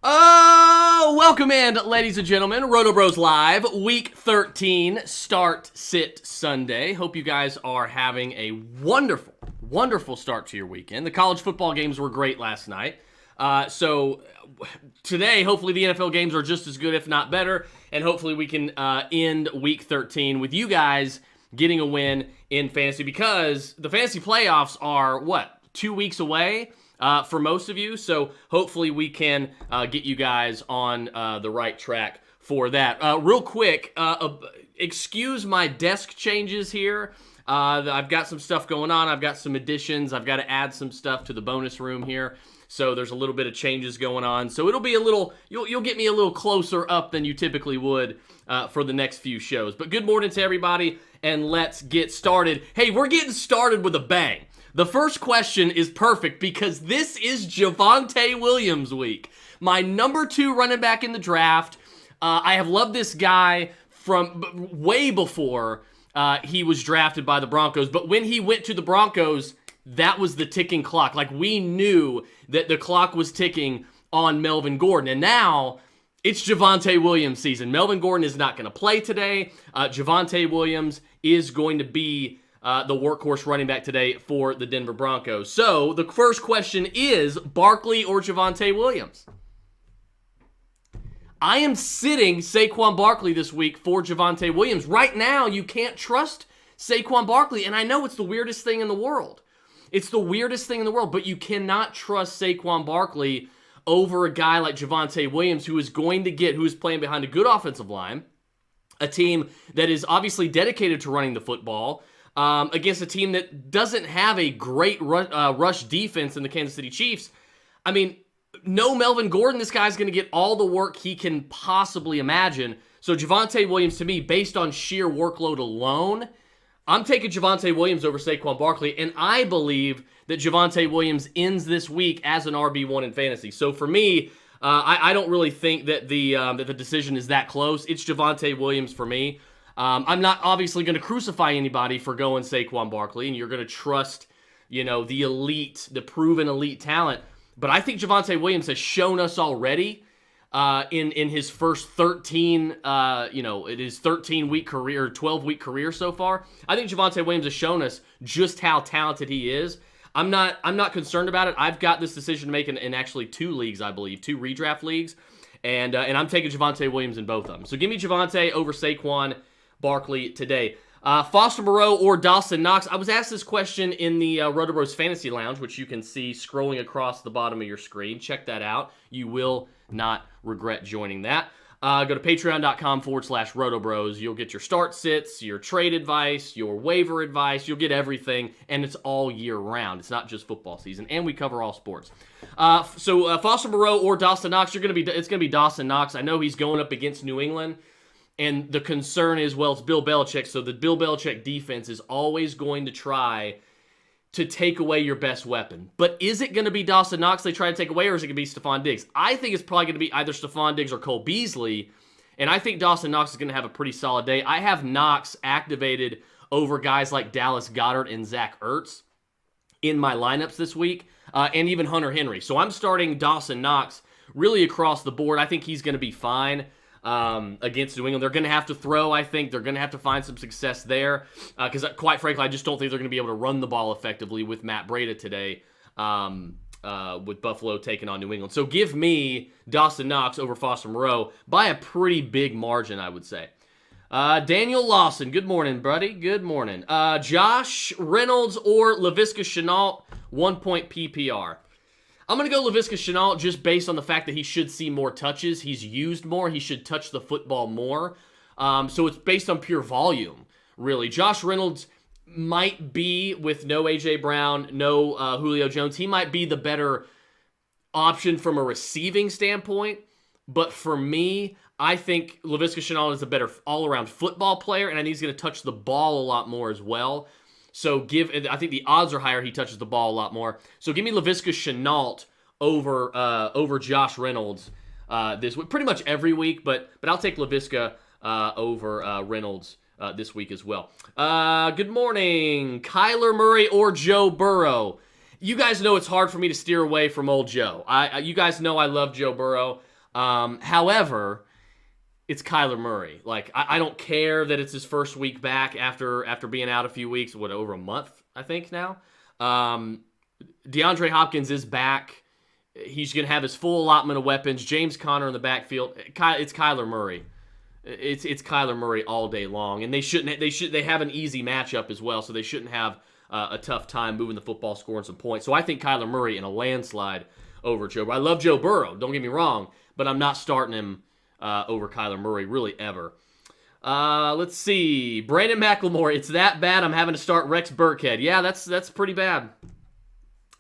Welcome in, ladies and gentlemen. RotoBros Live, Week 13, Start, Sit, Sunday. Hope you guys are having a wonderful, wonderful start to your weekend. The college football games were great last night. So today, hopefully the NFL games are just as good, if not better, and hopefully we can end Week 13 with you guys getting a win in fantasy, because the fantasy playoffs are, 2 weeks away? For most of you, so hopefully we can get you guys on the right track for that. Real quick, excuse my desk changes here. I've got some stuff going on. I've got some additions. I've got to add some stuff to the bonus room here. So there's a little bit of changes going on. So it'll be a little, you'll get me a little closer up than you typically would for the next few shows. But good morning to everybody, and let's get started. Hey, we're getting started with a bang. The first question is perfect because this is Javonte Williams week. My number 2 running back in the draft. I have loved this guy from way before he was drafted by the Broncos. But when he went to the Broncos, that was the ticking clock. Like, we knew that the clock was ticking on Melvin Gordon. And now it's Javonte Williams season. Melvin Gordon is not going to play today. Javonte Williams is going to be the workhorse running back today for the Denver Broncos. So the first question is Barkley or Javonte Williams? I am sitting Saquon Barkley this week for Javonte Williams. Right now, you can't trust Saquon Barkley, and I know it's the weirdest thing in the world. It's the weirdest thing in the world, but you cannot trust Saquon Barkley over a guy like Javonte Williams, who is playing behind a good offensive line, a team that is obviously dedicated to running the football, against a team that doesn't have a great rush defense in the Kansas City Chiefs. I mean, no Melvin Gordon. This guy's going to get all the work he can possibly imagine. So Javonte Williams, to me, based on sheer workload alone, I'm taking Javonte Williams over Saquon Barkley, and I believe that Javonte Williams ends this week as an RB1 in fantasy. So for me, I don't really think that the decision is that close. It's Javonte Williams for me. I'm not obviously going to crucify anybody for going Saquon Barkley, and you're going to trust, the elite, the proven elite talent. But I think Javonte Williams has shown us already in his first 13, it is 13-week career, 12-week career so far. I think Javonte Williams has shown us just how talented he is. I'm not concerned about it. I've got this decision to make in actually 2 leagues, I believe, 2 redraft leagues, and I'm taking Javonte Williams in both of them. So give me Javonte over Saquon Barkley today. Foster Moreau or Dawson Knox? I was asked this question in the RotoBros Fantasy Lounge, which you can see scrolling across the bottom of your screen. Check that out. You will not regret joining that. Go to patreon.com/RotoBros. You'll get your start sits, your trade advice, your waiver advice. You'll get everything, and it's all year round. It's not just football season, and we cover all sports. So Foster Moreau or Dawson Knox? It's going to be Dawson Knox. I know he's going up against New England. And the concern is, it's Bill Belichick, so the Bill Belichick defense is always going to try to take away your best weapon. But is it going to be Dawson Knox they try to take away, or is it going to be Stephon Diggs? I think it's probably going to be either Stephon Diggs or Cole Beasley, and I think Dawson Knox is going to have a pretty solid day. I have Knox activated over guys like Dallas Goedert and Zach Ertz in my lineups this week, and even Hunter Henry. So I'm starting Dawson Knox really across the board. I think he's going to be fine against New England. They're going to have to throw, I think. They're going to have to find some success there because, quite frankly, I just don't think they're going to be able to run the ball effectively with Matt Breida today with Buffalo taking on New England. So give me Dawson Knox over Foster Moreau by a pretty big margin, I would say. Daniel Lawson, good morning, buddy. Good morning. Josh Reynolds or Laviska Shenault, 1-point PPR. I'm going to go Laviska Shenault just based on the fact that he should see more touches. He's used more. He should touch the football more. So it's based on pure volume, really. Josh Reynolds might be, with no A.J. Brown, no Julio Jones, he might be the better option from a receiving standpoint. But for me, I think Laviska Shenault is a better all-around football player, and he's going to touch the ball a lot more as well. So I think the odds are higher he touches the ball a lot more. So give me Laviska Shenault over Josh Reynolds this week, pretty much every week, but I'll take Laviska over Reynolds this week as well. Good morning, Kyler Murray or Joe Burrow. You guys know it's hard for me to steer away from old Joe. You guys know I love Joe Burrow. However, it's Kyler Murray. Like, I don't care that it's his first week back after being out a few weeks, over a month, I think now. DeAndre Hopkins is back. He's going to have his full allotment of weapons. James Conner in the backfield. It's Kyler Murray. It's Kyler Murray all day long, and they have an easy matchup as well, so they shouldn't have a tough time moving the football, scoring some points. So I think Kyler Murray in a landslide over Joe Burrow. I love Joe Burrow, don't get me wrong, but I'm not starting him over Kyler Murray really ever. Let's see, Brandon McLemore. It's that bad. I'm having to start Rex Burkhead. Yeah, that's pretty bad.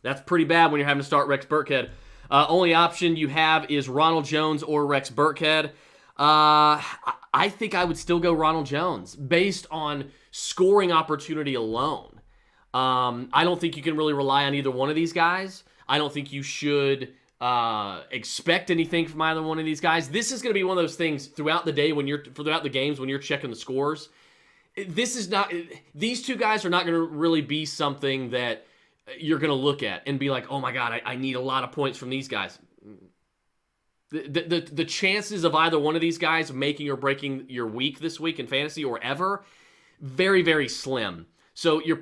That's pretty bad when you're having to start Rex Burkhead. Only option you have is Ronald Jones or Rex Burkhead. I think I would still go Ronald Jones based on scoring opportunity alone. I don't think you can really rely on either one of these guys. I don't think you should expect anything from either one of these guys. This is going to be one of those things throughout the day throughout the games when you're checking the scores. These two guys are not going to really be something that you're going to look at and be like, oh my God, I need a lot of points from these guys. The chances of either one of these guys making or breaking your week this week in fantasy or ever, very, very slim. So your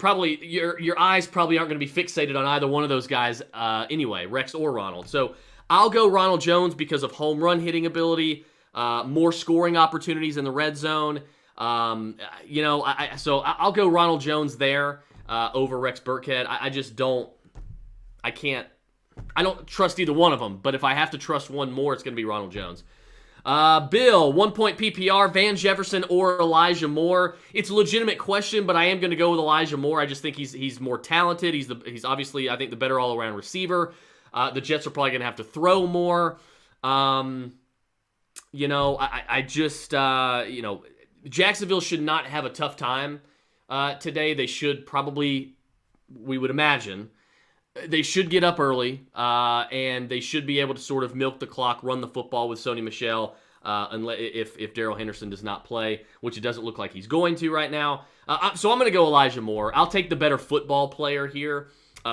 eyes probably aren't going to be fixated on either one of those guys anyway, Rex or Ronald. So I'll go Ronald Jones because of home run hitting ability, more scoring opportunities in the red zone. So I'll go Ronald Jones there over Rex Burkhead. I don't trust either one of them, but if I have to trust one more, it's going to be Ronald Jones. Bill, 1 point PPR, Van Jefferson or Elijah Moore. It's a legitimate question, but I am going to go with Elijah Moore. I just think he's more talented. He's obviously, I think, the better all-around receiver. The Jets are probably going to have to throw more. Jacksonville should not have a tough time today. They should probably, we would imagine, they should get up early, and they should be able to sort of milk the clock, run the football with Sony Michel, if Darrell Henderson does not play, which it doesn't look like he's going to right now. So I'm going to go Elijah Moore. I'll take the better football player here,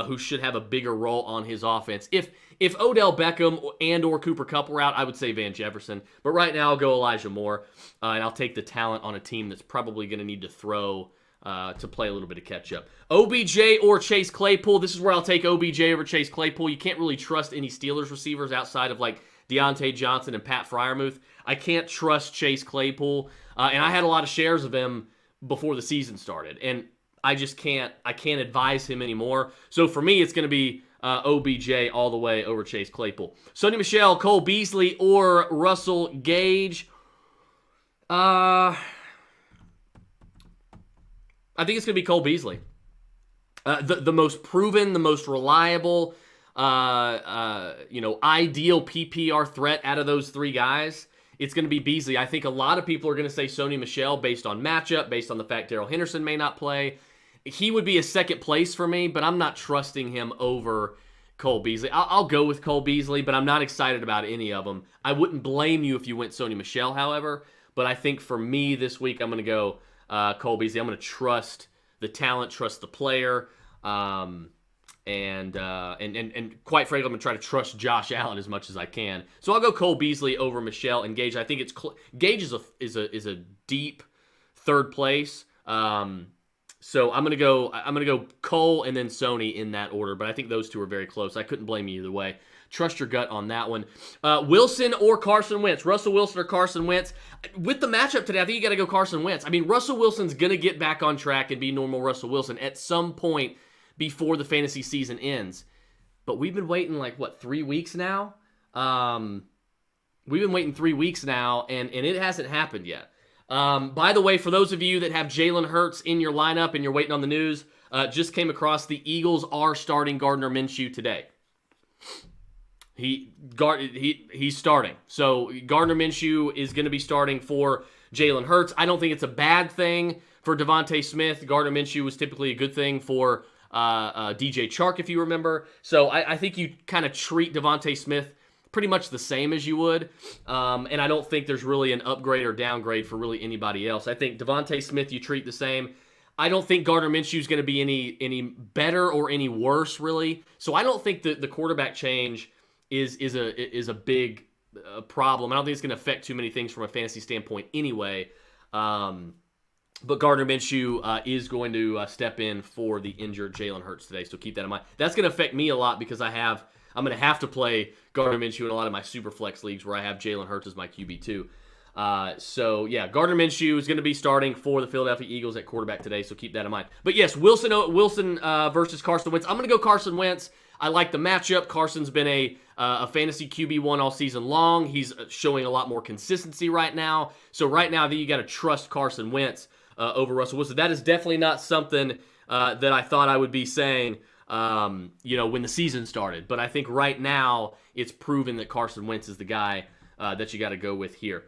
who should have a bigger role on his offense. If Odell Beckham and or Cooper Kupp were out, I would say Van Jefferson. But right now I'll go Elijah Moore, and I'll take the talent on a team that's probably going to need to throw to play a little bit of catch-up. OBJ or Chase Claypool. This is where I'll take OBJ over Chase Claypool. You can't really trust any Steelers receivers outside of like Deontay Johnson and Pat Freiermuth. I can't trust Chase Claypool, and I had a lot of shares of him before the season started, and I just can't advise him anymore. So for me, it's going to be OBJ all the way over Chase Claypool. Sony Michel, Cole Beasley, or Russell Gage. I think it's going to be Cole Beasley. The most proven, the most reliable, ideal PPR threat out of those three guys. It's going to be Beasley. I think a lot of people are going to say Sony Michel based on matchup, based on the fact Darrell Henderson may not play. He would be a second place for me, but I'm not trusting him over Cole Beasley. I'll go with Cole Beasley, but I'm not excited about any of them. I wouldn't blame you if you went Sony Michel, however, but I think for me this week, I'm going to go Cole Beasley. I'm going to trust the talent, trust the player, and quite frankly, I'm going to try to trust Josh Allen as much as I can. So I'll go Cole Beasley over Michel and Gage. I think Gage is a deep third place. So I'm gonna go Cole and then Sony in that order, but I think those two are very close. I couldn't blame you either way. Trust your gut on that one. Wilson or Carson Wentz? Russell Wilson or Carson Wentz? With the matchup today, I think you got to go Carson Wentz. I mean, Russell Wilson's gonna get back on track and be normal Russell Wilson at some point before the fantasy season ends. But we've been waiting 3 weeks now. We've been waiting 3 weeks now, and it hasn't happened yet. By the way, for those of you that have Jalen Hurts in your lineup and you're waiting on the news, just came across the Eagles are starting Gardner Minshew today. He's starting. So Gardner Minshew is going to be starting for Jalen Hurts. I don't think it's a bad thing for Devontae Smith. Gardner Minshew was typically a good thing for DJ Chark, if you remember. So I think you kind of treat Devontae Smith pretty much the same as you would. And I don't think there's really an upgrade or downgrade for really anybody else. I think Devontae Smith you treat the same. I don't think Gardner Minshew is going to be any better or any worse, really. So I don't think that the quarterback change is a big a problem. I don't think it's going to affect too many things from a fantasy standpoint anyway. But Gardner Minshew is going to step in for the injured Jalen Hurts today, so keep that in mind. That's going to affect me a lot because I'm going to have to play Gardner Minshew in a lot of my super flex leagues where I have Jalen Hurts as my QB2. So yeah, Gardner Minshew is going to be starting for the Philadelphia Eagles at quarterback today, so keep that in mind. But yes, Wilson versus Carson Wentz. I'm going to go Carson Wentz. I like the matchup. Carson's been a fantasy QB1 all season long. He's showing a lot more consistency right now. So right now, I think you got to trust Carson Wentz over Russell Wilson. That is definitely not something that I thought I would be saying, when the season started. But I think right now it's proven that Carson Wentz is the guy that you got to go with here.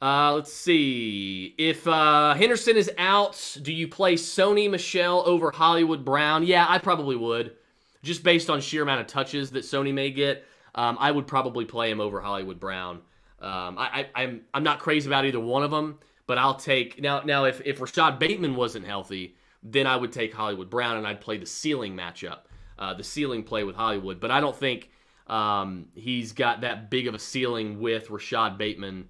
Let's see. If Henderson is out, do you play Sony Michel over Hollywood Brown? Yeah, I probably would. Just based on sheer amount of touches that Sony may get, I would probably play him over Hollywood Brown. I'm not crazy about either one of them, but I'll take now. If Rashad Bateman wasn't healthy, then I would take Hollywood Brown and I'd play the ceiling matchup, the ceiling play with Hollywood. But I don't think he's got that big of a ceiling with Rashad Bateman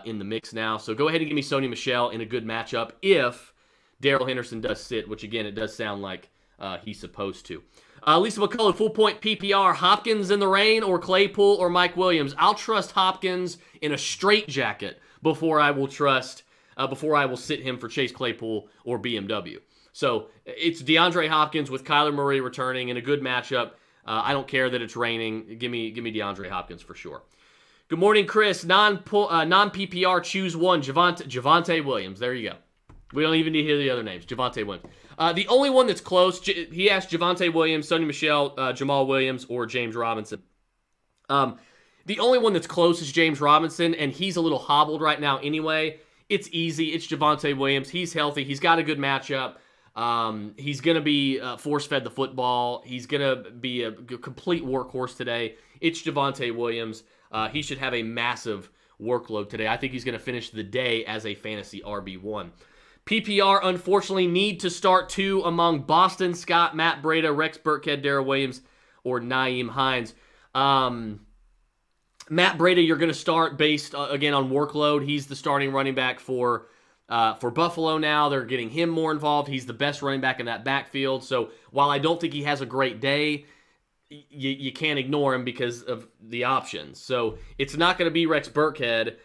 in the mix now. So go ahead and give me Sony Michel in a good matchup if Darrell Henderson does sit, which again it does sound like he's supposed to. Lisa McCullough, full point PPR. Hopkins in the rain or Claypool or Mike Williams? I'll trust Hopkins in a straitjacket before I will sit him for Chase Claypool or BMW. So it's DeAndre Hopkins with Kyler Murray returning in a good matchup. I don't care that it's raining. Give me DeAndre Hopkins for sure. Good morning, Chris. Non-PPR, choose one. Javonte Williams. There you go. We don't even need to hear the other names. Javonte Williams. The only one that's close, he asked Javonte Williams, Sony Michel, Jamal Williams, or James Robinson. The only one that's close is James Robinson, and he's a little hobbled right now anyway. It's easy. It's Javonte Williams. He's healthy. He's got a good matchup. He's going to be force-fed the football. He's going to be a complete workhorse today. It's Javonte Williams. He should have a massive workload today. I think he's going to finish the day as a fantasy RB1. PPR, unfortunately, need to start two among Boston Scott, Matt Breida, Rex Burkhead, Darrell Williams, or Nyheim Hines. Matt Breida, you're going to start based, again, on workload. He's the starting running back for Buffalo now. They're getting him more involved. He's the best running back in that backfield. So while I don't think he has a great day, you can't ignore him because of the options. So it's not going to be Rex Burkhead.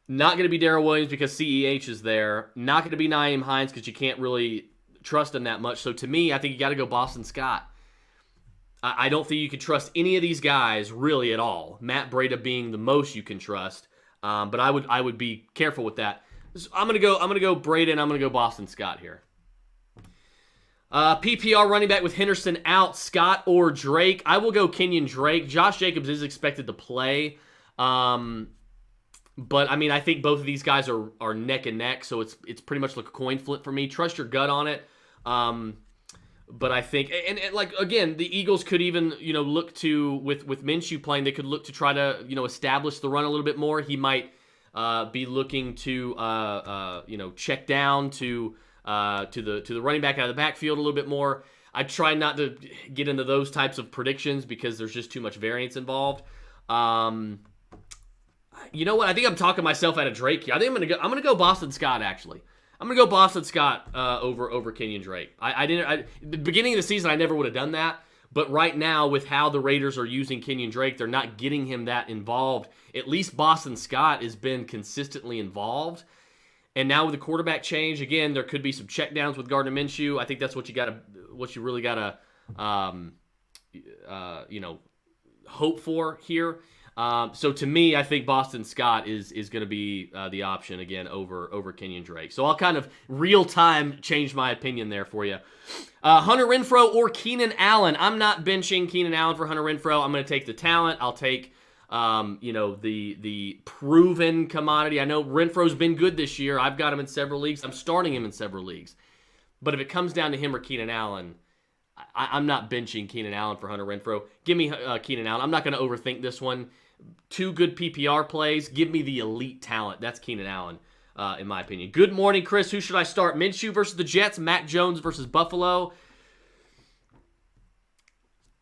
Not going to be Darrell Williams because CEH is there. Not going to be Nyheim Hines because you can't really trust him that much. So to me, I think you got to go Boston Scott. I don't think you can trust any of these guys really at all. Matt Breida being the most you can trust. But I would be careful with that. So I'm gonna go Breida and I'm gonna go Boston Scott here. PPR running back with Henderson out, Scott or Drake. I will go Kenyon Drake. Josh Jacobs is expected to play. But I mean, I think both of these guys are neck and neck, so it's pretty much like a coin flip for me. Trust your gut on it. But I think, and like again, the Eagles could even look to with Minshew playing, they could look to try to establish the run a little bit more. He might be looking to check down to the running back out of the backfield a little bit more. I try not to get into those types of predictions because there's just too much variance involved. You know what? I think I'm talking myself out of Drake here. I think I'm gonna go Boston Scott actually. I'm gonna go Boston Scott over Kenyon Drake. The beginning of the season I never would have done that, but right now with how the Raiders are using Kenyon Drake, they're not getting him that involved. At least Boston Scott has been consistently involved, and now with the quarterback change, again there could be some checkdowns with Gardner Minshew. I think that's what you really gotta hope for here. So to me, I think Boston Scott is going to be the option again over Kenyon Drake. So I'll kind of real time change my opinion there for you. Hunter Renfrow or Keenan Allen. I'm not benching Keenan Allen for Hunter Renfrow. I'm going to take the talent. I'll take the proven commodity. I know Renfro's been good this year. I've got him in several leagues. I'm starting him in several leagues. But if it comes down to him or Keenan Allen, I'm not benching Keenan Allen for Hunter Renfrow. Give me Keenan Allen. I'm not going to overthink this one. Two good PPR plays. Give me the elite talent. That's Keenan Allen, in my opinion. Good morning, Chris. Who should I start? Minshew versus the Jets. Mac Jones versus Buffalo.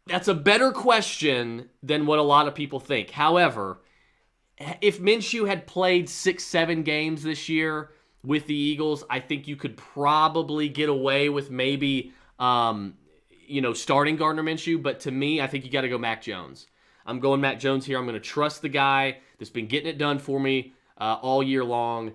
That's a better question than what a lot of people think. However, if Minshew had played 6-7 games this year with the Eagles, I think you could probably get away with maybe starting Gardner Minshew. But to me, I think you got to go Mac Jones. I'm going Mac Jones here. I'm going to trust the guy that's been getting it done for me all year long.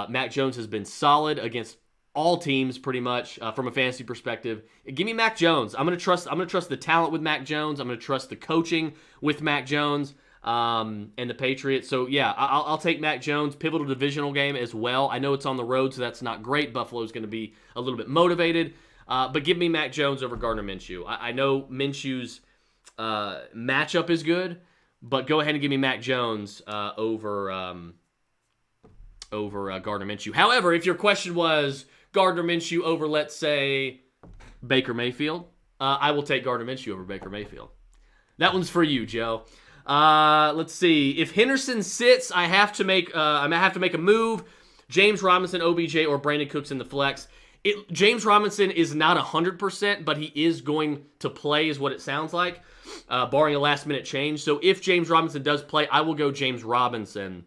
Mac Jones has been solid against all teams pretty much from a fantasy perspective. Give me Mac Jones. I'm going to trust the talent with Mac Jones. I'm going to trust the coaching with Mac Jones and the Patriots. So yeah, I'll take Mac Jones. Pivotal divisional game as well. I know it's on the road, so that's not great. Buffalo's going to be a little bit motivated. But give me Mac Jones over Gardner Minshew. I know Minshew's matchup is good, but go ahead and give me Mac Jones over Gardner Minshew. However, if your question was Gardner Minshew over, let's say, Baker Mayfield, I will take Gardner Minshew over Baker Mayfield. That one's for you, Joe. Let's see. If Henderson sits, I have to make a move. James Robinson, OBJ, or Brandon Cooks in the flex. James Robinson is not 100%, but he is going to play, is what it sounds like, barring a last-minute change. So if James Robinson does play, I will go James Robinson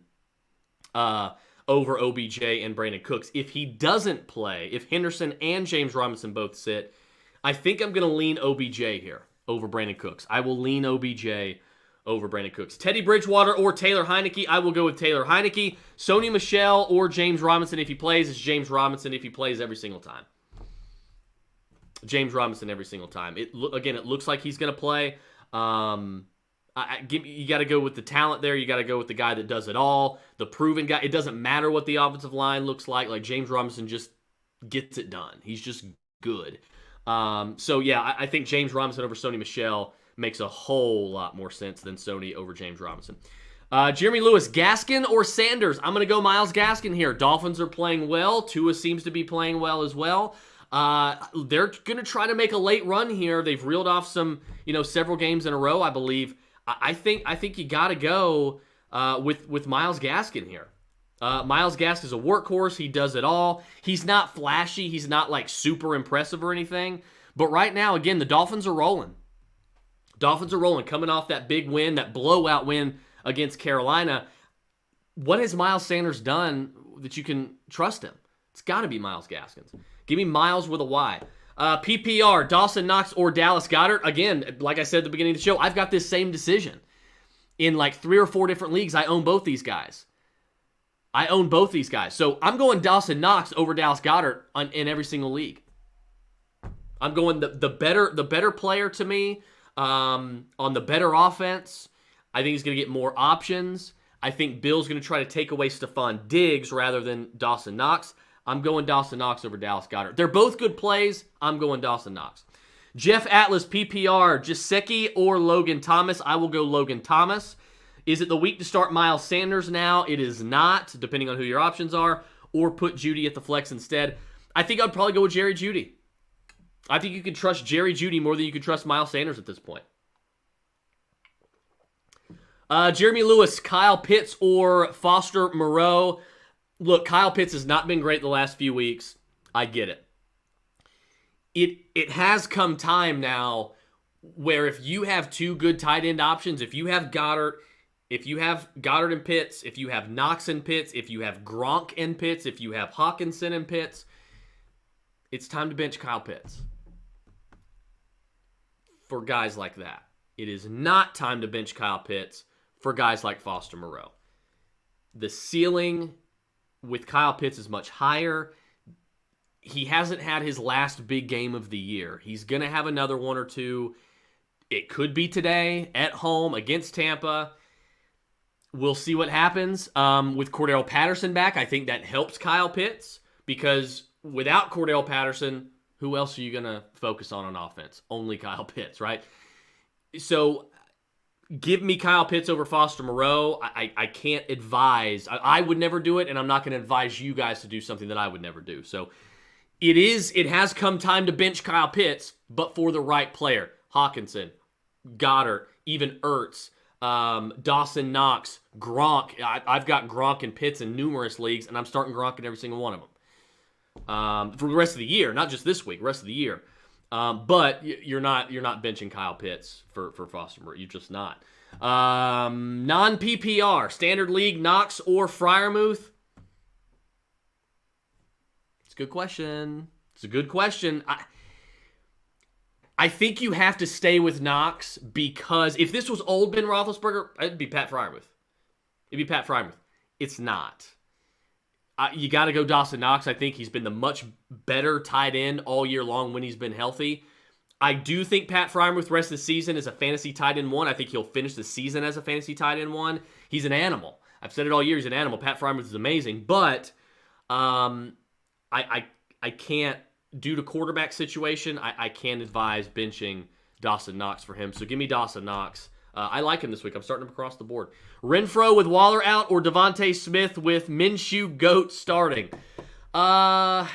over OBJ and Brandon Cooks. If he doesn't play, if Henderson and James Robinson both sit, I think I'm going to lean OBJ here over Brandon Cooks. I will lean OBJ over Brandon Cooks. Teddy Bridgewater or Taylor Heineke, I will go with Taylor Heineke. Sony Michel or James Robinson if he plays. It's James Robinson if he plays every single time. James Robinson every single time. It looks like he's going to play. You got to go with the talent there. You got to go with the guy that does it all, the proven guy. It doesn't matter what the offensive line looks like. Like James Robinson just gets it done. He's just good. So yeah, I think James Robinson over Sony Michel makes a whole lot more sense than Sony over James Robinson. Jeremy Lewis, Gaskin or Sanders? I'm going to go Myles Gaskin here. Dolphins are playing well. Tua seems to be playing well as well. They're going to try to make a late run here. They've reeled off some, several games in a row, I believe. I think you got to go with Myles Gaskin here. Myles Gaskin is a workhorse. He does it all. He's not flashy. He's not like super impressive or anything. But right now, again, the Dolphins are rolling. Dolphins are rolling, coming off that big win, that blowout win against Carolina. What has Miles Sanders done that you can trust him? It's got to be Myles Gaskin. Give me Miles with a Y. PPR, Dawson Knox or Dallas Goedert. Again, like I said at the beginning of the show, I've got this same decision. In like 3 or 4 different leagues, I own both these guys. So I'm going Dawson Knox over Dallas Goedert in every single league. I'm going the better player to me on the better offense. I think he's going to get more options. I think Bill's going to try to take away Stephon Diggs rather than Dawson Knox. I'm going Dawson Knox over Dallas Goedert. They're both good plays. I'm going Dawson Knox. Jeff Atlas, PPR, Gesicki or Logan Thomas? I will go Logan Thomas. Is it the week to start Miles Sanders now? It is not, depending on who your options are, or put Judy at the flex instead. I think I'd probably go with Jerry Jeudy. I think you can trust Jerry Jeudy more than you can trust Miles Sanders at this point. Jeremy Lewis, Kyle Pitts or Foster Moreau? Look, Kyle Pitts has not been great the last few weeks. I get it. It has come time now where if you have 2 good tight end options, if you have Goddard and Pitts, if you have Knox and Pitts, if you have Gronk and Pitts, if you have Hawkinson and Pitts, it's time to bench Kyle Pitts. For guys like that. It is not time to bench Kyle Pitts for guys like Foster Moreau. The ceiling with Kyle Pitts is much higher. He hasn't had his last big game of the year. He's going to have another 1 or 2. It could be today at home against Tampa. We'll see what happens. With Cordell Patterson back, I think that helps Kyle Pitts because without Cordell Patterson, who else are you going to focus on offense? Only Kyle Pitts, right? So give me Kyle Pitts over Foster Moreau. I can't advise. I would never do it, and I'm not going to advise you guys to do something that I would never do. So it has come time to bench Kyle Pitts, but for the right player. Hawkinson, Goddard, even Ertz, Dawson Knox, Gronk. I've got Gronk and Pitts in numerous leagues, and I'm starting Gronk in every single one of them. For the rest of the year, not just this week, rest of the year. But you're not benching Kyle Pitts for Foster Moreau. You're just not. Non-PPR, Standard League, Knox or Freiermuth? It's a good question. It's a good question. I think you have to stay with Knox because if this was old Ben Roethlisberger, it'd be Pat Freiermuth. It'd be Pat Freiermuth. It's not. You got to go Dawson Knox. I think he's been the much better tight end all year long when he's been healthy. I do think Pat Freiermuth the rest of the season is a fantasy tight end 1. I think he'll finish the season as a fantasy tight end 1. He's an animal. I've said it all year. He's an animal. Pat Freiermuth is amazing, but I can't, due to quarterback situation, I can't advise benching Dawson Knox for him. So give me Dawson Knox. I like him this week. I'm starting him across the board. Renfro with Waller out or Devontae Smith with Minshew GOAT starting? I'll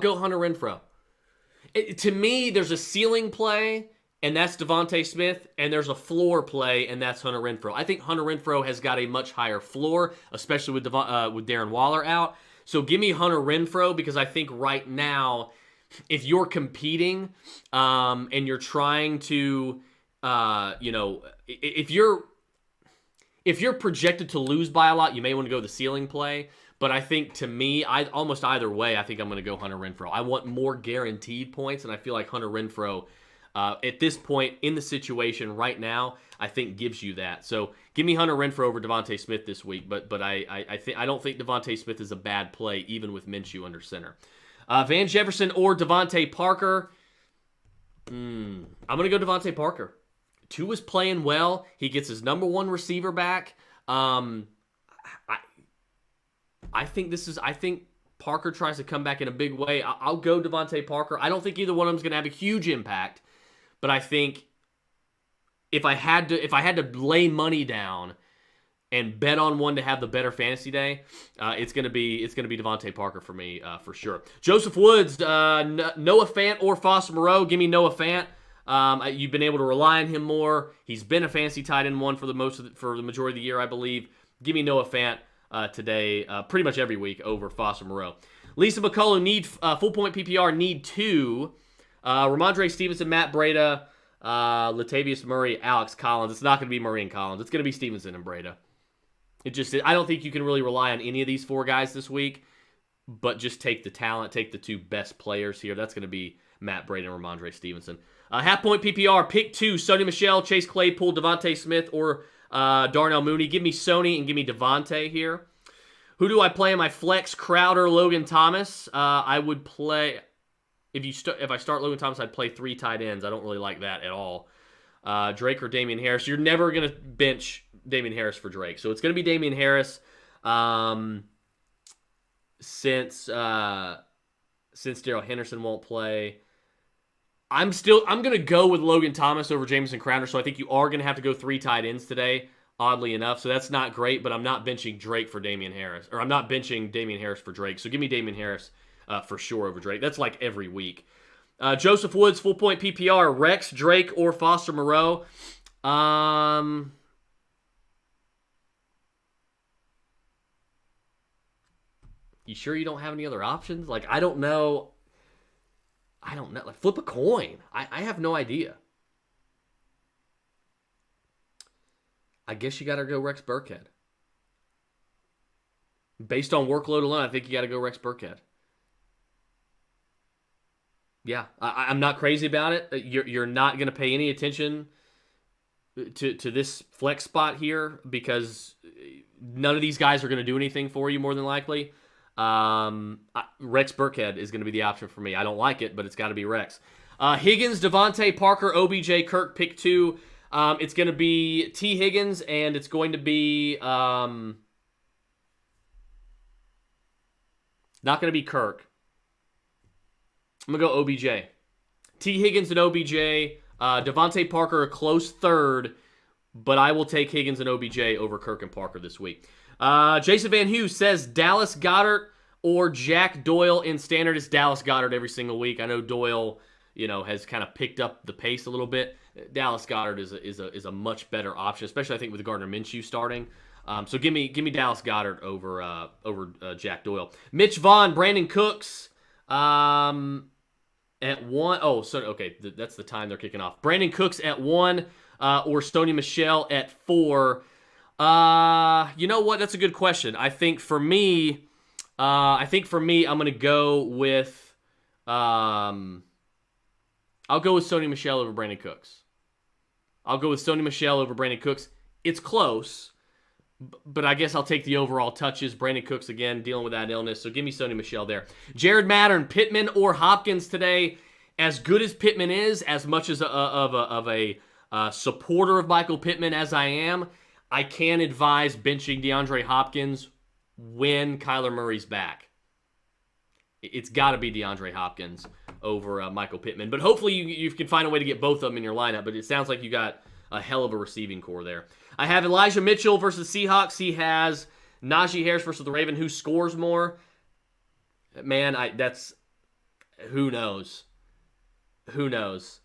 go Hunter Renfro. To me, there's a ceiling play, and that's Devontae Smith, and there's a floor play, and that's Hunter Renfro. I think Hunter Renfro has got a much higher floor, especially with Darren Waller out. So give me Hunter Renfro because I think right now, if you're competing and you're trying to, if you're projected to lose by a lot, you may want to go the ceiling play. But I think, to me, almost either way, I think I'm going to go Hunter Renfro. I want more guaranteed points, and I feel like Hunter Renfro, at this point in the situation right now, I think gives you that. So give me Hunter Renfro over Devontae Smith this week, but I don't think Devontae Smith is a bad play, even with Minshew under center. Van Jefferson or Devontae Parker? I'm going to go Devontae Parker. Tua's playing well. He gets his number 1 receiver back. I think Parker tries to come back in a big way. I'll go Devontae Parker. I don't think either one of them is going to have a huge impact, but I think if I had to lay money down and bet on one to have the better fantasy day, it's gonna be Devontae Parker for me for sure. Joseph Woods, Noah Fant or Foster Moreau? Give me Noah Fant. You've been able to rely on him more. He's been a fantasy tight end 1 for the majority of the year, I believe. Give me Noah Fant today, pretty much every week over Foster Moreau. Lisa McCullough need full point PPR need 2. Ramondre Stevenson, Matt Breida, Latavius Murray, Alex Collins. It's not going to be Murray and Collins. It's going to be Stevenson and Breida. I don't think you can really rely on any of these 4 guys this week, but just take the talent, take the 2 best players here. That's going to be Matt Breida and Ramondre Stevenson. Half point PPR, pick 2, Sony Michel, Chase Claypool, Devontae Smith, or Darnell Mooney. Give me Sony and give me Devontae here. Who do I play in my flex? Crowder, Logan Thomas. I would play, if I start Logan Thomas, I'd play 3 tight ends. I don't really like that at all. Drake or Damian Harris. You're never going to bench Damian Harris for Drake. So it's going to be Damian Harris since Darrell Henderson won't play. I'm going to go with Logan Thomas over Jamison Crowder, so I think you are going to have to go 3 tight ends today, oddly enough. So that's not great, but I'm not benching Drake for Damian Harris. Or I'm not benching Damian Harris for Drake. So give me Damian Harris for sure over Drake. That's like every week. Joseph Woods, full point PPR, Rex, Drake, or Foster Moreau. You sure you don't have any other options? Like, I don't know. Like, flip a coin. I have no idea. I guess you got to go Rex Burkhead. Based on workload alone, I think you got to go Rex Burkhead. Yeah, I'm not crazy about it. You're not going to pay any attention to this flex spot here because none of these guys are going to do anything for you more than likely. Rex Burkhead is going to be the option for me. I don't like it, but it's got to be Rex. Higgins, Devontae, Parker, OBJ, Kirk, pick 2. It's going to be T. Higgins, and it's going to be not going to be Kirk. I'm going to go OBJ. T. Higgins and OBJ. Devontae Parker a close third, but I will take Higgins and OBJ over Kirk and Parker this week. Jason Van Hughes says Dallas Goedert or Jack Doyle in standard. It's Dallas Goedert every single week. I know Doyle, has kind of picked up the pace a little bit. Dallas Goedert is a much better option, especially I think with Gardner Minshew starting. So give me Dallas Goedert over Jack Doyle. Mitch Vaughn, Brandon Cooks, and at 1. Oh, so okay, that's the time they're kicking off. Brandon Cooks at 1 or Stoney Michel at 4. You know what? That's a good question. I think for me, I'm going to go with I'll go with Stoney Michel over Brandon Cooks. It's close, but I guess I'll take the overall touches. Brandon Cooks, again, dealing with that illness, so give me Stoney Michel there. Jared Mattern, Pittman or Hopkins today. As good as Pittman is, as much as of a supporter of Michael Pittman as I am, I can advise benching DeAndre Hopkins when Kyler Murray's back. It's got to be DeAndre Hopkins over Michael Pittman. But hopefully you can find a way to get both of them in your lineup. But it sounds like you got a hell of a receiving core there. I have Elijah Mitchell versus Seahawks. He has Najee Harris versus the Raven. Who scores more? Man, who knows? Who knows?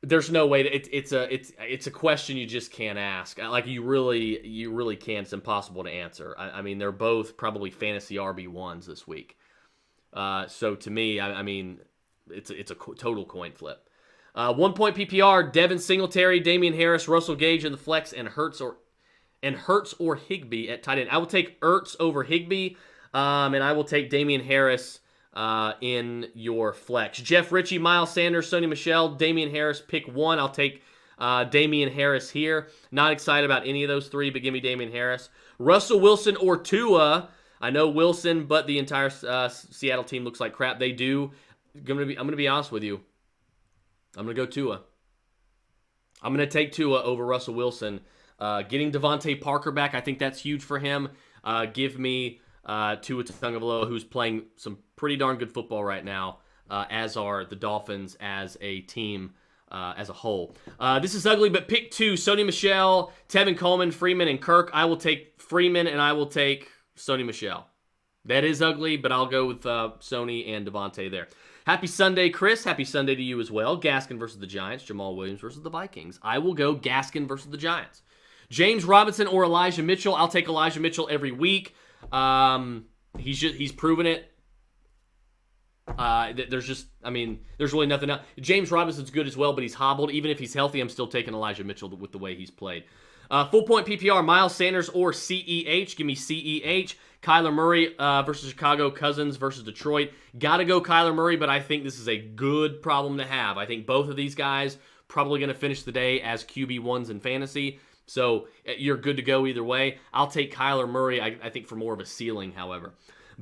There's no way. It's a question you just can't ask. Like you really can't. It's impossible to answer. I mean, they're both probably fantasy RB1s this week. So to me, I mean, it's a total coin flip. 1 point PPR: Devin Singletary, Damian Harris, Russell Gage in the flex, and Hurts or Higbee at tight end. I will take Ertz over Higbee, and I will take Damian Harris in your flex. Jeff Ritchie, Miles Sanders, Sony Michel, Damian Harris, pick one. I'll take Damian Harris here. Not excited about any of those three, but give me Damian Harris. Russell Wilson or Tua. I know Wilson, but the entire Seattle team looks like crap. They do. I'm gonna be honest with you. I'm gonna go Tua. I'm gonna take Tua over Russell Wilson. Getting Devontae Parker back, I think that's huge for him. Give me Tua Tagovailoa, who's playing some pretty darn good football right now, as are the Dolphins as a team as a whole. This is ugly, but pick 2, Sony Michel, Tevin Coleman, Freeman, and Kirk. I will take Freeman, and I will take Sony Michel. That is ugly, but I'll go with Sony and Devontae there. Happy Sunday, Chris. Happy Sunday to you as well. Gaskin versus the Giants. Jamal Williams versus the Vikings. I will go Gaskin versus the Giants. James Robinson or Elijah Mitchell. I'll take Elijah Mitchell every week. He's proven it. There's really nothing else. James Robinson's good as well, but he's hobbled. Even if he's healthy, I'm still taking Elijah Mitchell with the way he's played. Full point PPR, Miles Sanders or CEH. Give me CEH. Kyler Murray versus Chicago. Cousins versus Detroit. Got to go Kyler Murray, but I think this is a good problem to have. I think both of these guys probably going to finish the day as QB1s in fantasy. So you're good to go either way. I'll take Kyler Murray, I think, for more of a ceiling, however.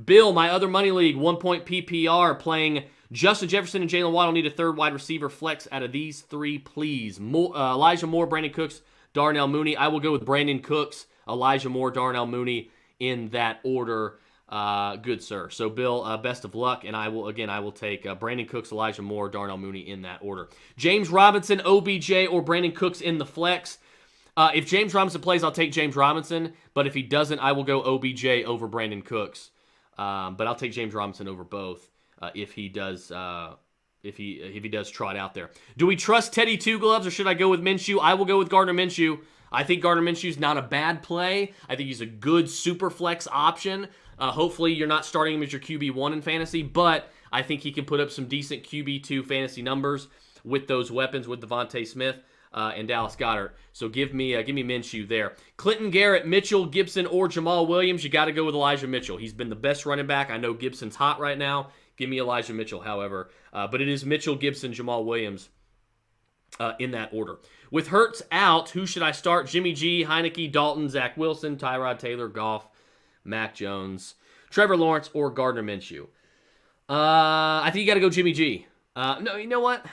Bill, my other money league, 1 point PPR, playing Justin Jefferson and Jalen Waddle. Need a third wide receiver flex out of these three, please. Elijah Moore, Brandon Cooks, Darnell Mooney. I will go with Brandon Cooks, Elijah Moore, Darnell Mooney in that order. Good, sir. So, Bill, best of luck. And I will take Brandon Cooks, Elijah Moore, Darnell Mooney in that order. James Robinson, OBJ, or Brandon Cooks in the flex. If James Robinson plays, I'll take James Robinson. But if he doesn't, I will go OBJ over Brandon Cooks. But I'll take James Robinson over both if he does if he does trot out there. Do we trust Teddy Two Gloves or should I go with Minshew? I will go with Gardner Minshew. I think Gardner Minshew's not a bad play. I think he's a good super flex option. Hopefully you're not starting him as your QB1 in fantasy, but I think he can put up some decent QB2 fantasy numbers with those weapons with Devontae Smith and Dallas Goedert. So give me Minshew there. Clinton Garrett, Mitchell, Gibson, or Jamal Williams. You got to go with Elijah Mitchell. He's been the best running back. I know Gibson's hot right now. Give me Elijah Mitchell, however. But it is Mitchell, Gibson, Jamal Williams in that order. With Hurts out, who should I start? Jimmy G, Heineke, Dalton, Zach Wilson, Tyrod Taylor, Goff, Mac Jones, Trevor Lawrence, or Gardner Minshew. I think you got to go Jimmy G. No, you know what?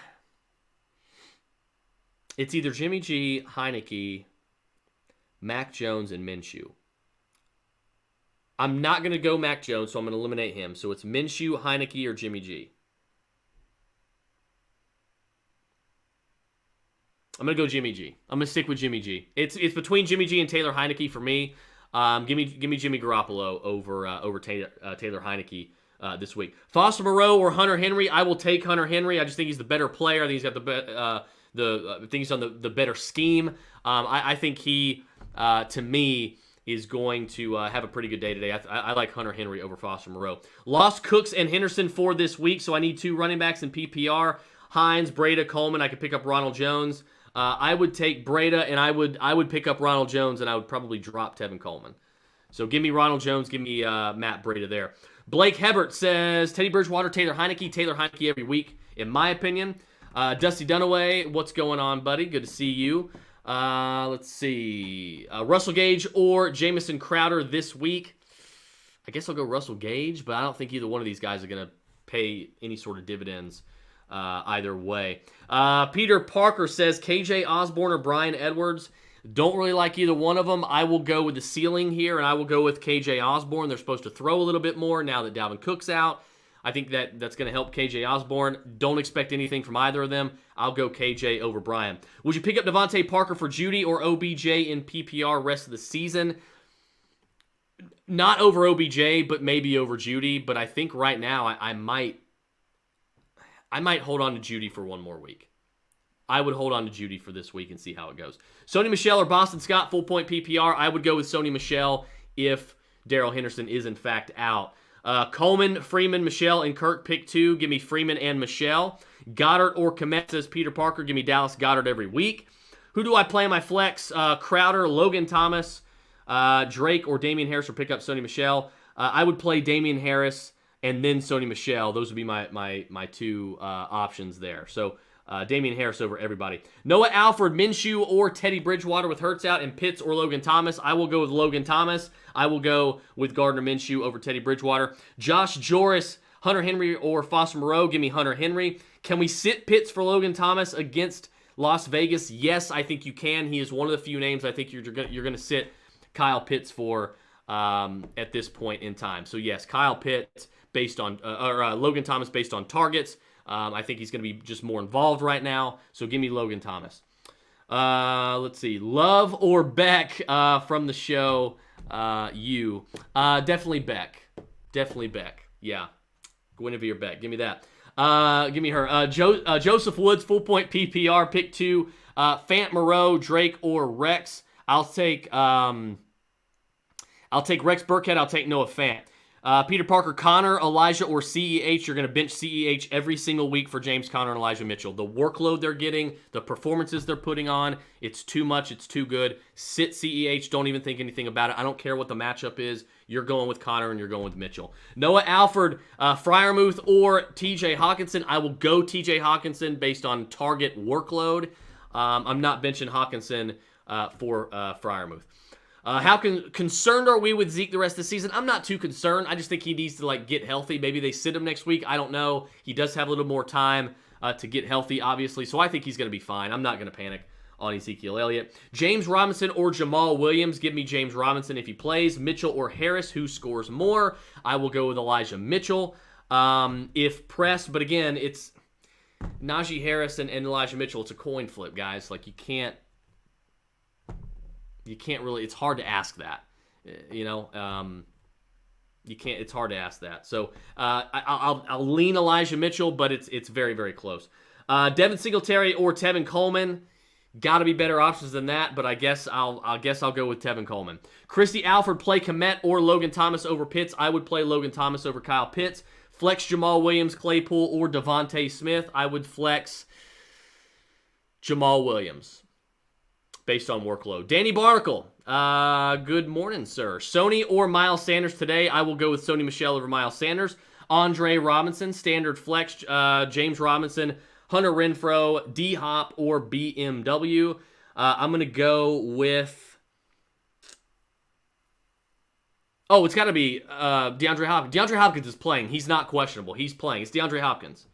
It's either Jimmy G, Heineke, Mac Jones, and Minshew. I'm not going to go Mac Jones, so I'm going to eliminate him. So it's Minshew, Heineke, or Jimmy G. I'm going to go Jimmy G. I'm going to stick with Jimmy G. It's between Jimmy G and Taylor Heineke for me. Give me Jimmy Garoppolo over Taylor Heineke this week. Foster Moreau or Hunter Henry. I will take Hunter Henry. I just think he's the better player. I think he's got I think he's on the better scheme. I think he, to me, is going to have a pretty good day today. I like Hunter Henry over Foster Moreau. Lost Cooks and Henderson for this week, so I need 2 running backs in PPR. Hines, Breda, Coleman. I could pick up Ronald Jones. I would take Breda, and I would pick up Ronald Jones, and I would probably drop Tevin Coleman. So give me Ronald Jones, give me Matt Breda there. Blake Hebert says, Teddy Bridgewater, Taylor Heineke every week, in my opinion. Dusty Dunaway, what's going on, buddy? Good to see you. Let's see. Russell Gage or Jamison Crowder this week. I guess I'll go Russell Gage, but I don't think either one of these guys are going to pay any sort of dividends either way. Peter Parker says KJ Osborne or Brian Edwards. Don't really like either one of them. I will go with the ceiling here, and I will go with KJ Osborne. They're supposed to throw a little bit more now that Dalvin Cook's out. I think that's going to help KJ Osborne. Don't expect anything from either of them. I'll go KJ over Brian. Would you pick up Devontae Parker for Judy or OBJ in PPR rest of the season? Not over OBJ, but maybe over Judy. But I think right now I might hold on to Judy for one more week. I would hold on to Judy for this week and see how it goes. Sony Michel or Boston Scott, full point PPR. I would go with Sony Michel if Darrell Henderson is in fact out. Coleman, Freeman, Michel, and Kirk pick 2. Give me Freeman and Michel. Goddard or Kmet, says Peter Parker. Give me Dallas Goddard every week. Who do I play in my flex? Crowder, Logan Thomas, Drake, or Damian Harris, or pick up Sony Michel. I would play Damian Harris and then Sony Michel. Those would be my 2 options there. So Damian Harris over everybody. Noah Alford, Minshew, or Teddy Bridgewater with Hurts out, and Pitts or Logan Thomas. I will go with Logan Thomas. I will go with Gardner Minshew over Teddy Bridgewater. Josh Joris, Hunter Henry, or Foster Moreau. Give me Hunter Henry. Can we sit Pitts for Logan Thomas against Las Vegas? Yes, I think you can. He is one of the few names I think you're going to sit Kyle Pitts for at this point in time. So yes, Kyle Pitts based on Logan Thomas based on targets. I think he's going to be just more involved right now. So give me Logan Thomas. Let's see. Love or Beck from the show. Definitely Beck. Definitely Beck. Yeah. Guinevere Beck. Give me that. Give me her. Joseph Woods, full point PPR, pick 2. Fant Moreau, Drake, or Rex. I'll take Rex Burkhead. I'll take Noah Fant. Peter Parker, Connor, Elijah, or CEH. You're going to bench CEH every single week for James Conner and Elijah Mitchell. The workload they're getting, the performances they're putting on, it's too much, it's too good. Sit CEH, don't even think anything about it. I don't care what the matchup is. You're going with Connor and you're going with Mitchell. Noah Alford, Freiermuth, or TJ Hawkinson. I will go TJ Hawkinson based on target workload. I'm not benching Hawkinson for Freiermuth. How concerned are we with Zeke the rest of the season? I'm not too concerned. I just think he needs to get healthy. Maybe they sit him next week. I don't know. He does have a little more time to get healthy, obviously. So I think he's going to be fine. I'm not going to panic on Ezekiel Elliott. James Robinson or Jamal Williams. Give me James Robinson if he plays. Mitchell or Harris. Who scores more? I will go with Elijah Mitchell if pressed. But again, it's Najee Harris and Elijah Mitchell. It's a coin flip, guys. You can't really, it's hard to ask that, you can't, it's hard to ask that. So I'll lean Elijah Mitchell, but it's very, very close. Devin Singletary or Tevin Coleman, got to be better options than that, but I guess I'll go with Tevin Coleman. Christy Alford, play Kmet or Logan Thomas over Pitts. I would play Logan Thomas over Kyle Pitts. Flex Jamal Williams, Claypool, or Devontae Smith. I would flex Jamal Williams based on workload. Danny Barkle, good morning, sir. Sony or Miles Sanders today? I will go with Sony Michel over Miles Sanders. Andre Robinson, standard flex. James Robinson, Hunter Renfrow, D-Hop, or BMW. I'm going to go with... Oh, it's got to be DeAndre Hopkins. DeAndre Hopkins is playing. He's not questionable. He's playing. It's DeAndre Hopkins.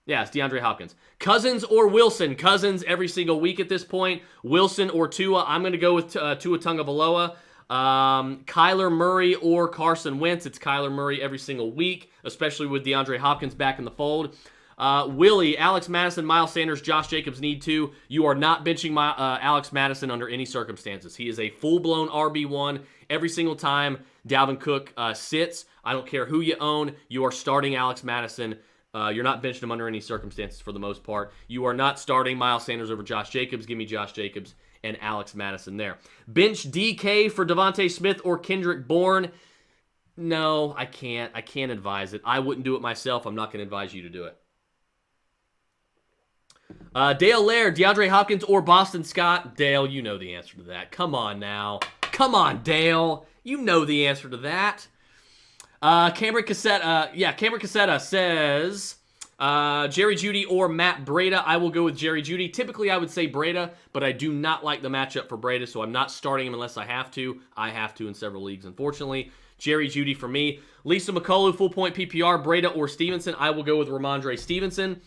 Yeah, it's DeAndre Hopkins. Cousins or Wilson? Cousins every single week at this point. Wilson or Tua? I'm going to go with Tua Tagovailoa. Kyler Murray or Carson Wentz? It's Kyler Murray every single week, especially with DeAndre Hopkins back in the fold. Willie, Alex Madison, Miles Sanders, Josh Jacobs need to. You are not benching Alex Madison under any circumstances. He is a full-blown RB1 every single time Dalvin Cook sits. I don't care who you own. You are starting Alex Madison. You're not benching him under any circumstances for the most part. You are not starting Miles Sanders over Josh Jacobs. Give me Josh Jacobs and Alex Madison there. Bench DK for Devontae Smith or Kendrick Bourne. No, I can't. I can't advise it. I wouldn't do it myself. I'm not going to advise you to do it. Dale Laird, DeAndre Hopkins, or Boston Scott. Dale, you know the answer to that. Come on now. Come on, Dale. You know the answer to that. Cameron Cassetta says Jerry Jeudy or Matt Breida. I will go with Jerry Jeudy. Typically, I would say Breida, but I do not like the matchup for Breida, so I'm not starting him unless I have to. I have to in several leagues, unfortunately. Jerry Jeudy for me. Lisa McCullough, full point PPR, Breida or Stevenson. I will go with Ramondre Stevenson.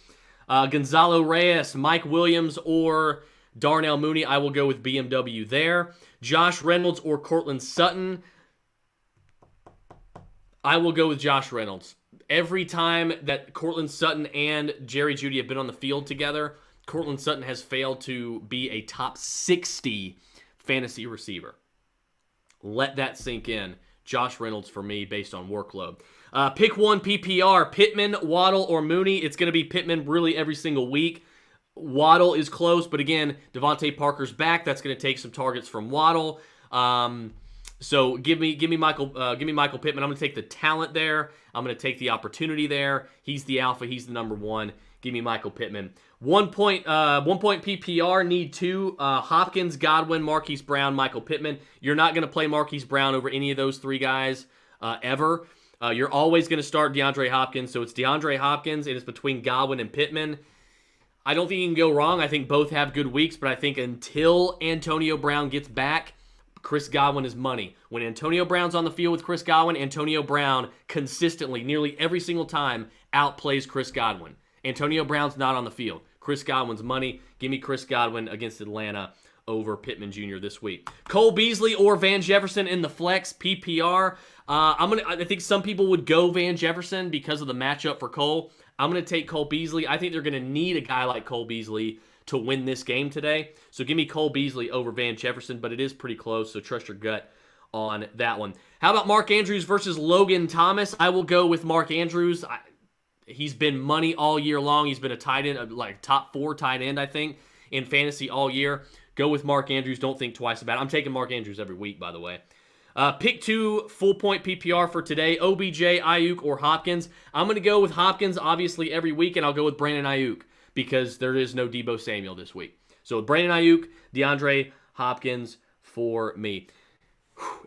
Gonzalo Reyes, Mike Williams, or Darnell Mooney. I will go with BMW there. Josh Reynolds or Cortland Sutton. I will go with Josh Reynolds. Every time that Cortland Sutton and Jerry Jeudy have been on the field together, Cortland Sutton has failed to be a top 60 fantasy receiver. Let that sink in. Josh Reynolds for me based on workload. Pick one PPR, Pittman, Waddle, or Mooney. It's going to be Pittman really every single week. Waddle is close, but again, Devontae Parker's back. That's going to take some targets from Waddle. So give me Michael Pittman. I'm going to take the talent there. I'm going to take the opportunity there. He's the alpha. He's the number one. Give me Michael Pittman. 1 point PPR, need 2. Hopkins, Godwin, Marquise Brown, Michael Pittman. You're not going to play Marquise Brown over any of those 3 guys ever. You're always going to start DeAndre Hopkins. So it's DeAndre Hopkins, and it's between Godwin and Pittman. I don't think you can go wrong. I think both have good weeks, but I think until Antonio Brown gets back, Chris Godwin is money. When Antonio Brown's on the field with Chris Godwin, Antonio Brown consistently, nearly every single time, outplays Chris Godwin. Antonio Brown's not on the field. Chris Godwin's money. Give me Chris Godwin against Atlanta over Pittman Jr. this week. Cole Beasley or Van Jefferson in the flex PPR. I think some people would go Van Jefferson because of the matchup for Cole. I'm going to take Cole Beasley. I think they're going to need a guy like Cole Beasley to win this game today. So give me Cole Beasley over Van Jefferson, but it is pretty close, so trust your gut on that one. How about Mark Andrews versus Logan Thomas? I will go with Mark Andrews. He's been money all year long. He's been a tight end, like top 4 tight end, I think, in fantasy all year. Go with Mark Andrews. Don't think twice about it. I'm taking Mark Andrews every week, by the way. Pick 2 full point PPR for today. OBJ, Ayuk, or Hopkins. I'm going to go with Hopkins, obviously, every week, and I'll go with Brandon Ayuk because there is no Deebo Samuel this week. So Brandon Ayuk, DeAndre Hopkins for me.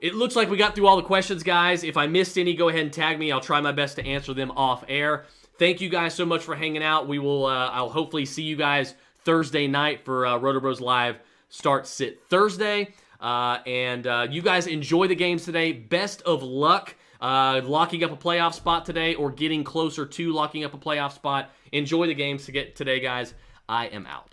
It looks like we got through all the questions, guys. If I missed any, go ahead and tag me. I'll try my best to answer them off air. Thank you guys so much for hanging out. We will. I'll hopefully see you guys Thursday night for RotoBros Live Start Sit Thursday. And you guys enjoy the games today. Best of luck locking up a playoff spot today or getting closer to locking up a playoff spot. Enjoy the games today, guys. I am out.